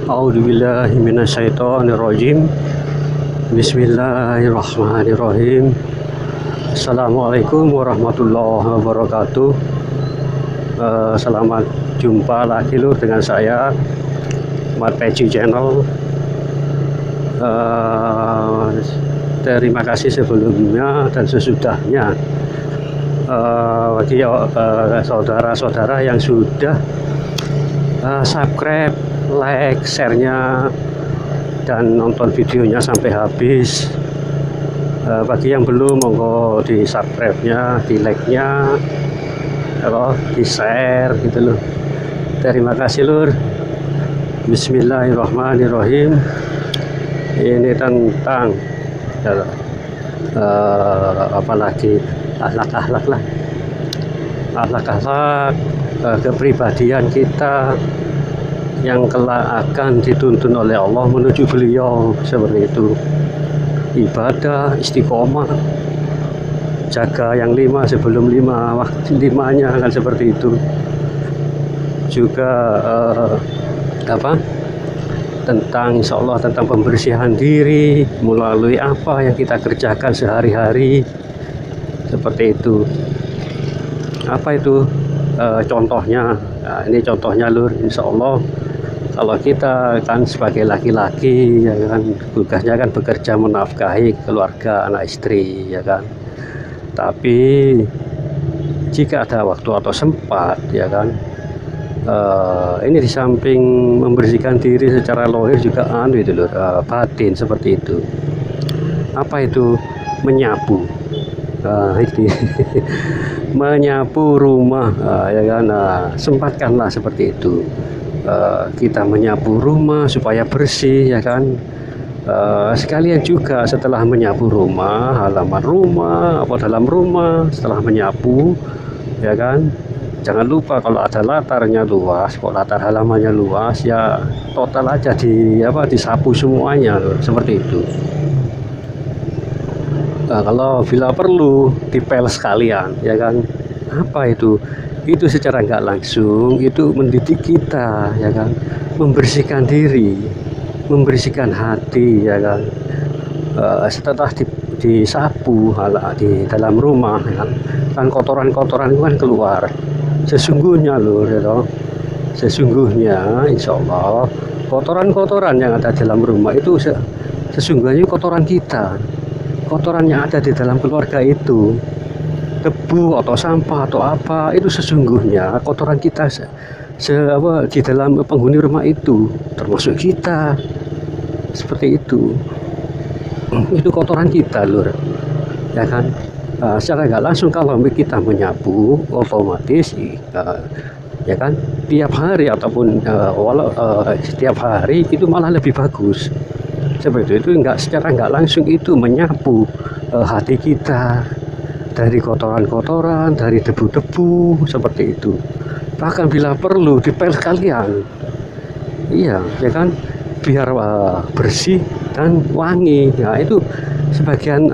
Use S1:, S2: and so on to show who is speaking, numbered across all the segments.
S1: A'udzubillahi minasyaitonirrajim. Bismillahirrahmanirrahim. Assalamualaikum warahmatullahi wabarakatuh. Selamat jumpa lagi lur dengan saya Mat Peci Channel. Terima kasih sebelumnya dan sesudahnya bagi saudara-saudara yang sudah subscribe, like, share-nya, dan nonton videonya sampai habis. Bagi yang belum, monggo di subscribe-nya, di like-nya, di share gitu loh. Terima kasih lur. Bismillahirrahmanirrahim. Ini tentang apalagi akhlak-akhlak lah, akhlak-akhlak kepribadian kita yang kelak akan dituntun oleh Allah menuju beliau, seperti itu. Ibadah, istiqomah, jaga yang 5 sebelum 5 waktu 5-nya kan seperti itu. Juga tentang insya Allah tentang pembersihan diri melalui apa yang kita kerjakan sehari-hari, seperti itu. Apa itu contohnya? Nah, ini contohnya lur, insya Allah kalau kita kan sebagai laki-laki ya kan, tugasnya kan bekerja menafkahi keluarga, anak istri ya kan. Tapi jika ada waktu atau sempat ya kan, ini di samping membersihkan diri secara lahir juga itu lur, batin seperti itu. Apa itu? Menyapu. Ini menyapu rumah ya kan. Sempatkanlah seperti itu. Kita menyapu rumah supaya bersih ya kan. Sekalian juga setelah menyapu rumah, halaman rumah atau dalam rumah, setelah menyapu ya kan, jangan lupa kalau ada latarnya luas, kalau latar halamannya luas ya total aja disapu semuanya seperti itu. Nah, kalau bila perlu dipel sekalian ya kan. Apa itu? Itu secara nggak langsung itu mendidik kita ya kan, membersihkan diri, membersihkan hati ya kan. Setelah disapu di dalam rumah ya kan, kotoran-kotoran itu kan keluar. Sesungguhnya lur ya toh, sesungguhnya insya Allah kotoran-kotoran yang ada dalam rumah itu sesungguhnya kotoran kita, kotoran yang ada di dalam keluarga itu, debu atau sampah atau apa, itu sesungguhnya kotoran kita di dalam penghuni rumah itu, termasuk kita, seperti itu. Itu kotoran kita lur ya kan. Secara nggak langsung kalau kita menyapu otomatis ya kan, tiap hari ataupun setiap hari itu malah lebih bagus. Seperti itu, secara nggak langsung itu menyapu hati kita dari kotoran-kotoran, dari debu-debu, seperti itu. Bahkan bila perlu dipel sekalian, iya ya kan, biar bersih dan wangi. Nah itu sebagian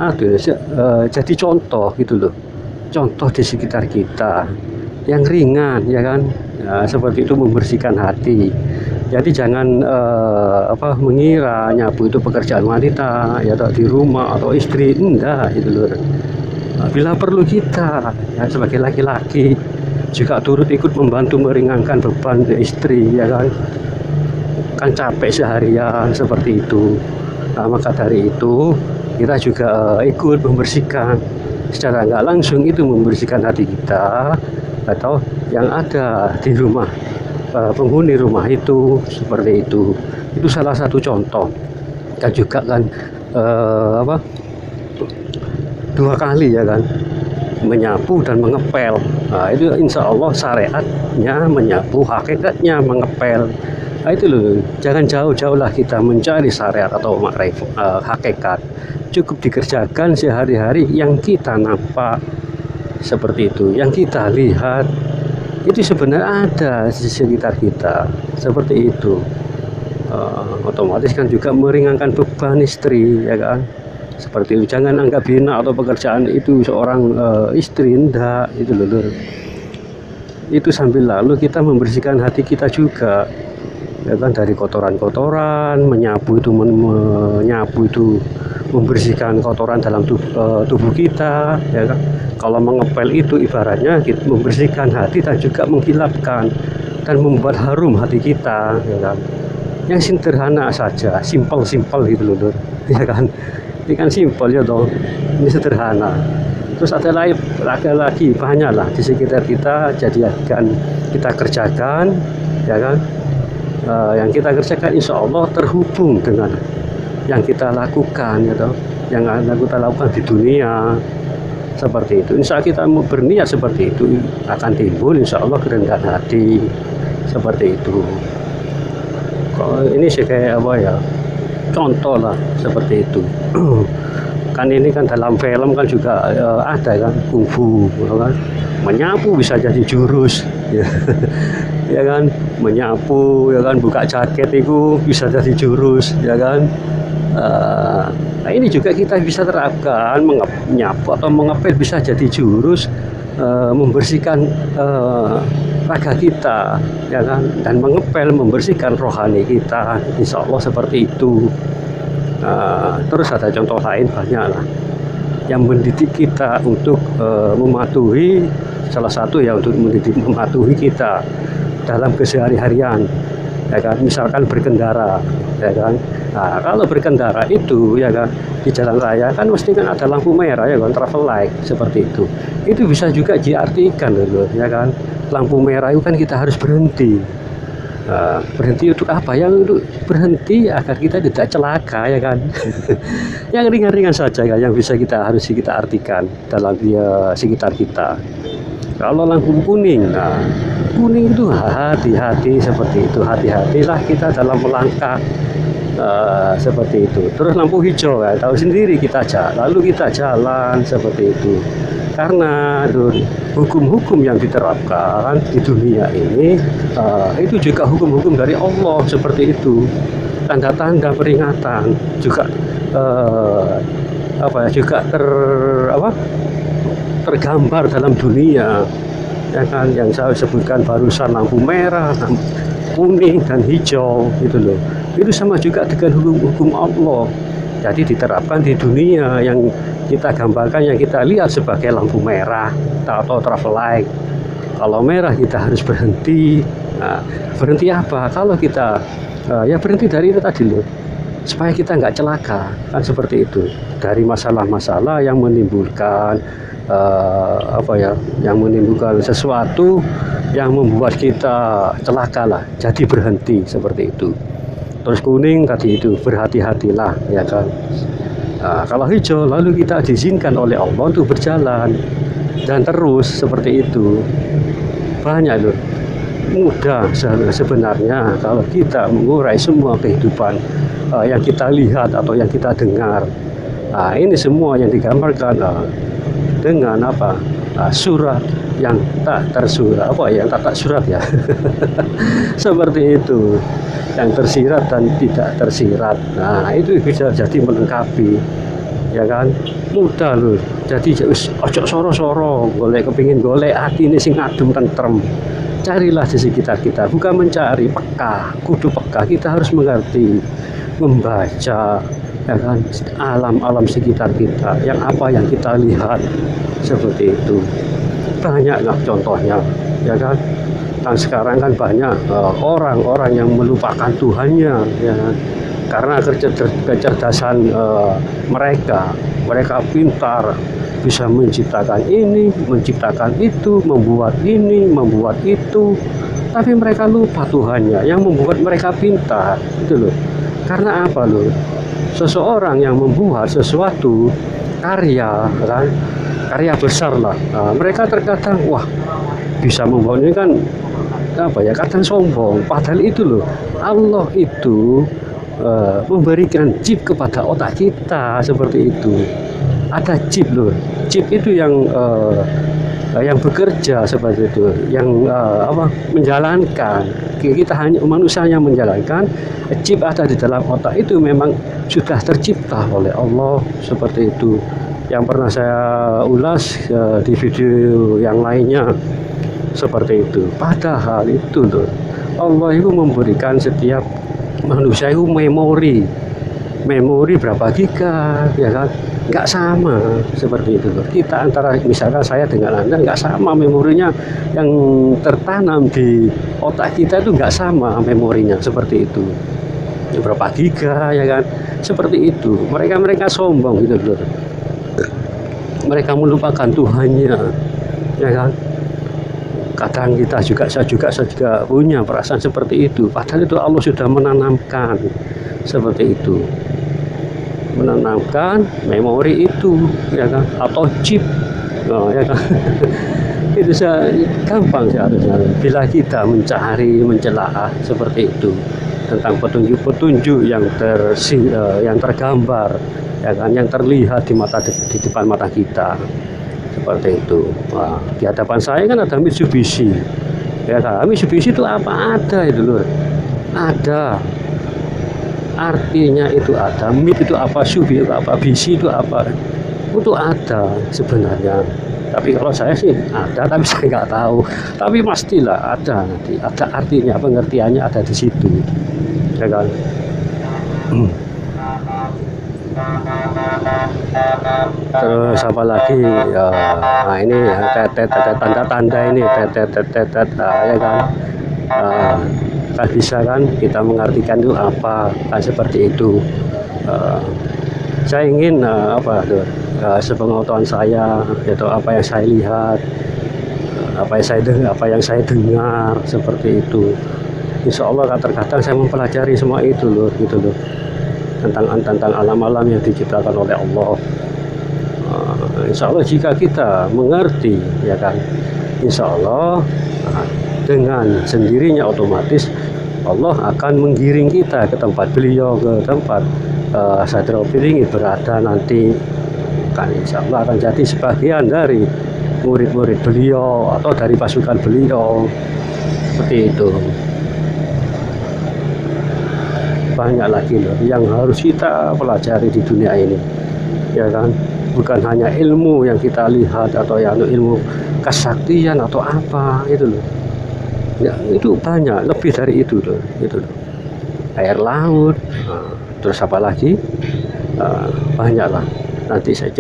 S1: jadi contoh gitu loh, contoh di sekitar kita yang ringan ya kan. Nah, seperti itu membersihkan hati. Jadi jangan mengira nyapu itu pekerjaan wanita ya, atau di rumah atau istri, enggak itu loh. Nah, bila perlu kita ya sebagai laki-laki juga turut ikut membantu meringankan beban istri ya kan capek seharian seperti itu. Nah, maka dari itu kita juga ikut membersihkan secara nggak langsung, itu membersihkan hati kita atau yang ada di rumah, penghuni rumah itu, seperti itu. Itu salah satu contoh. Dan juga kan 2 kali ya kan, menyapu dan mengepel. Nah, itu insya Allah syariatnya menyapu, hakikatnya mengepel. Nah, itu loh, jangan jauh-jauh lah kita mencari syariat atau hakikat. Cukup dikerjakan sehari-hari yang kita nampak, seperti itu, yang kita lihat itu sebenarnya ada di sekitar kita, seperti itu. Otomatis kan juga meringankan beban istri ya kan, seperti itu. Jangan anggap hina atau pekerjaan itu seorang istri, enggak itu loh. Itu sambil lalu kita membersihkan hati kita juga ya kan, dari kotoran-kotoran, menyapu itu menyapu itu membersihkan kotoran dalam tubuh kita, ya kan. Kalau mengepel itu ibaratnya kita membersihkan hati dan juga menghilangkan dan membuat harum hati kita, ya kan. Yang sederhana saja, simpel-simpel gitu loh, Lur. Ya kan. Ini kan simpel ya toh. Ini sederhana. Terus ada lagi banyak lah di sekitar kita, jadi akan kita kerjakan, ya kan. Yang kita kerjakan insya Allah terhubung dengan yang kita lakukan, ya toh. Yang kita lakukan di dunia seperti itu. Insya Allah kita mau berniat seperti itu akan timbul insya Allah kerendahan hati seperti itu. Kalau ini sih kayak apa ya, contoh lah seperti itu. Kan ini kan dalam film kan juga ada kan kungfu, kan menyapu bisa jadi jurus, ya. Ya kan, menyapu, ya kan, buka jaket itu bisa jadi jurus, ya kan. Nah ini juga kita bisa terapkan, menyapu atau mengepel bisa jadi jurus, membersihkan raga kita, ya kan, dan mengepel membersihkan rohani kita, insya Allah seperti itu. Terus ada contoh lain banyak lah yang mendidik kita untuk mematuhi, salah satu ya untuk mendidik mematuhi kita dalam kesehari-harian, ya kan, misalkan berkendara, ya kan. Nah, kalau berkendara itu, ya kan, di jalan raya kan mesti kan ada lampu merah, ya kan, travel light seperti itu bisa juga diartikan loh, ya kan. Lampu merah itu kan kita harus berhenti. Berhenti untuk apa? Yang untuk berhenti agar kita tidak celaka, ya kan. Yang ringan-ringan saja kan, yang bisa harus kita artikan dalam sekitar kita. Kalau lampu kuning, nah kuning itu hati-hati seperti itu, hati-hatilah kita dalam melangkah, seperti itu. Terus lampu hijau, ya, tahu sendiri kita lalu kita jalan seperti itu. Karena hukum-hukum yang diterapkan di dunia ini itu juga hukum-hukum dari Allah seperti itu. Tanda-tanda peringatan juga juga tergambar dalam dunia, ya kan, yang saya sebutkan barusan, lampu merah, lampu kuning dan hijau gitu loh. Itu sama juga dengan hukum-hukum Allah. Jadi diterapkan di dunia yang kita gambarkan, yang kita lihat sebagai lampu merah atau traffic light. Kalau merah kita harus berhenti. Nah, berhenti apa? Kalau kita ya berhenti dari itu tadi loh, supaya kita nggak celaka, kan seperti itu. Dari masalah-masalah yang menimbulkan yang menimbulkan sesuatu yang membuat kita celaka lah. Jadi berhenti seperti itu. Terus kuning tadi itu berhati-hatilah, ya kan. Nah, kalau hijau lalu kita diizinkan oleh Allah untuk berjalan dan terus seperti itu. Banyak loh, mudah sebenarnya kalau kita mengurai semua kehidupan yang kita lihat atau yang kita dengar. Nah, ini semua yang digambarkan dengan surat yang tak tersurat, yang tak surat ya. Seperti itu, yang tersirat dan tidak tersirat. Nah, itu bisa jadi melengkapi, ya kan. Mudah loh. Jadi ojo soro-soro kepingin golek hati ini sing adem tentrem. Carilah di sekitar kita, bukan mencari, peka, kudu peka. Kita harus mengerti, membaca, ya kan, alam sekitar kita, yang kita lihat seperti itu. Banyaklah contohnya, ya kan. Dan sekarang kan banyak orang-orang yang melupakan Tuhannya, ya kan? Karena kecerdasan mereka pintar, bisa menciptakan ini, menciptakan itu, membuat ini, membuat itu, tapi mereka lupa Tuhannya yang membuat mereka pintar, gitu loh. Karena apa loh? Seseorang yang membuat sesuatu karya, kan, karya besar lah. Nah, mereka terkadang bisa membuat ini kan kadang sombong. Padahal itu loh, Allah itu memberikan chip kepada otak kita seperti itu. Ada chip loh, chip itu yang bekerja seperti itu, yang menjalankan. Kita hanya manusia yang menjalankan. Chip ada di dalam otak itu memang sudah tercipta oleh Allah seperti itu. Yang pernah saya ulas di video yang lainnya seperti itu. Padahal itu loh, Allah itu memberikan setiap manusia itu memori berapa giga, ya kan, nggak sama seperti itu loh. Kita antara misalkan saya dengan Anda nggak sama memorinya, yang tertanam di otak kita itu nggak sama memorinya seperti itu, berapa giga, ya kan, seperti itu. Mereka sombong gitu loh, mereka melupakan Tuhannya, ya kan. Kadang saya juga punya perasaan seperti itu, padahal itu Allah sudah menanamkan seperti itu, menanamkan memori itu, ya kan, atau chip, ya kan. Itu gampang seharusnya bila kita mencela seperti itu tentang petunjuk-petunjuk yang tergambar, ya kan, yang terlihat di depan mata kita seperti itu. Wah, di hadapan saya kan ada Mitsubishi, ya kan. Mitsubishi itu apa, ada itu loh, ada artinya, itu ada. Mit itu apa, Subi itu apa, Bisi itu apa, itu ada sebenarnya. Tapi kalau saya sih ada, tapi saya nggak tahu. Tapi pastilah ada, nanti ada artinya, pengertiannya ada di situ, ya kan. Terus apa lagi ya, nah ini ya, tanda-tanda ini, ya kan. Kan bisa kan kita mengartikan itu apa, kan seperti itu. Saya ingin apa tuh, sepengetahuan saya, yaitu apa yang saya lihat, apa yang saya dengar seperti itu. Insya Allah terkadang saya mempelajari semua itu loh, gitu loh, tentang alam-alam yang diciptakan oleh Allah. Insya Allah jika kita mengerti, ya kan, insya Allah dengan sendirinya otomatis Allah akan menggiring kita ke tempat beliau, ke tempat Saidina Piringi berada nanti, kan insya Allah akan jadi sebagian dari murid-murid beliau atau dari pasukan beliau, seperti itu. Banyak lagi loh yang harus kita pelajari di dunia ini, ya kan. Bukan hanya ilmu yang kita lihat atau yang ilmu kesaktian atau apa itu loh, ya, itu banyak lebih dari itu loh, air laut, terus apa lagi, banyaklah. Nanti saya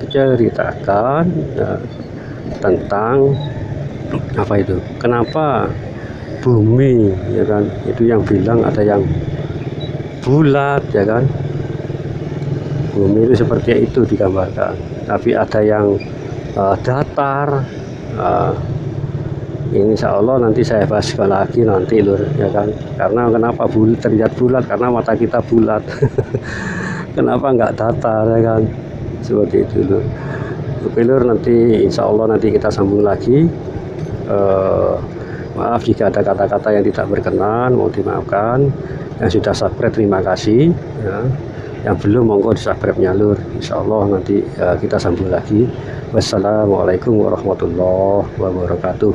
S1: ceritakan tentang apa itu, kenapa bumi, ya kan, itu yang bilang ada yang bulat, ya kan. Bumi itu seperti itu digambarkan, tapi ada yang datar. Ini insya Allah nanti saya bahas lagi nanti lur, ya kan. Karena kenapa terlihat bulat, karena mata kita bulat. Kenapa nggak datar, ya kan, seperti itu lur. Oke lur, nanti insya Allah nanti kita sambung lagi. Maaf jika ada kata-kata yang tidak berkenan, mohon dimaafkan. Yang sudah subscribe terima kasih, ya. Yang belum monggo di subscribe-nya lur. Insya Allah nanti kita sambung lagi. Wassalamualaikum warahmatullahi wabarakatuh.